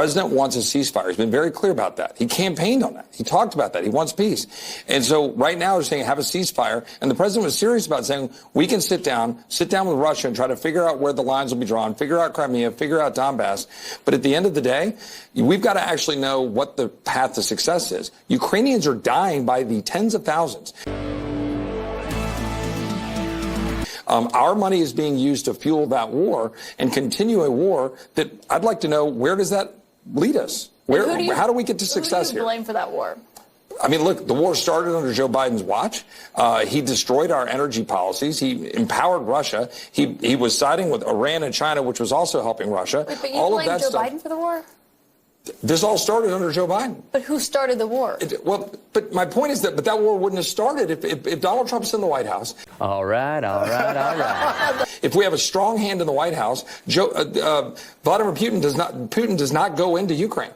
president wants a ceasefire. He's been very clear about that. He campaigned on that. He talked about that. He wants peace. And so right now they're saying have a ceasefire. And the president was serious about saying we can sit down with Russia and try to figure out where the lines will be drawn, figure out Crimea, figure out Donbass. But at the end of the day, we've got to actually know what the path to success is. Ukrainians are dying by the tens of thousands. Our money is being used to fuel that war and continue a war that I'd like to know, where does that lead us? How do we get to success here? Who do you blame for that war? I mean, look, the war started under Joe Biden's watch. He destroyed our energy policies. He empowered Russia. He was siding with Iran and China, which was also helping Russia. Wait, but you blame Joe Biden for the war? This all started under Joe Biden. But who started the war? But my point is that that war wouldn't have started if Donald Trump's in the White House. All right. If we have a strong hand in the White House, Vladimir Putin does not go into Ukraine.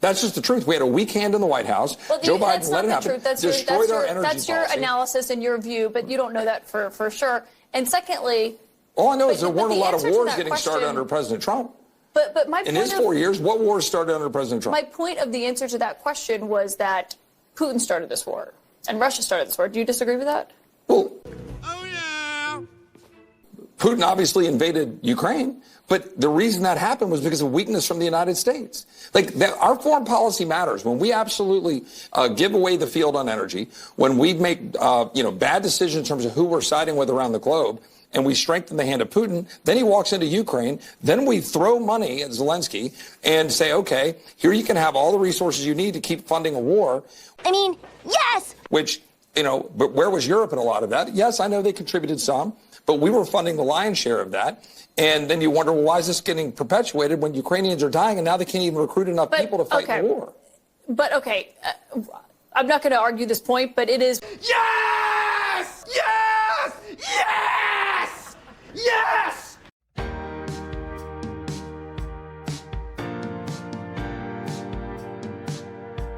That's just the truth. We had a weak hand in the White House. Well, Joe Biden let it happen. Destroyed our energy policy. That's your analysis and your view, but you don't know that for sure. And secondly, all I know is there weren't a lot of wars getting started under President Trump. But my point in his 4 years, what wars started under President Trump? My point of the answer to that question was that Putin started this war and Russia started this war. Do you disagree with that? Well, oh yeah. Putin obviously invaded Ukraine, but the reason that happened was because of weakness from the United States. Our foreign policy matters. When we absolutely give away the field on energy, when we make bad decisions in terms of who we're siding with around the globe, and we strengthen the hand of Putin, then he walks into Ukraine, then we throw money at Zelensky and say, okay, here you can have all the resources you need to keep funding a war. I mean, yes! Which, but where was Europe in a lot of that? Yes, I know they contributed some, but we were funding the lion's share of that. And then you wonder, well, why is this getting perpetuated when Ukrainians are dying and now they can't even recruit enough people to fight the war? But, okay, I'm not going to argue this point, but it is... Yes! Yes!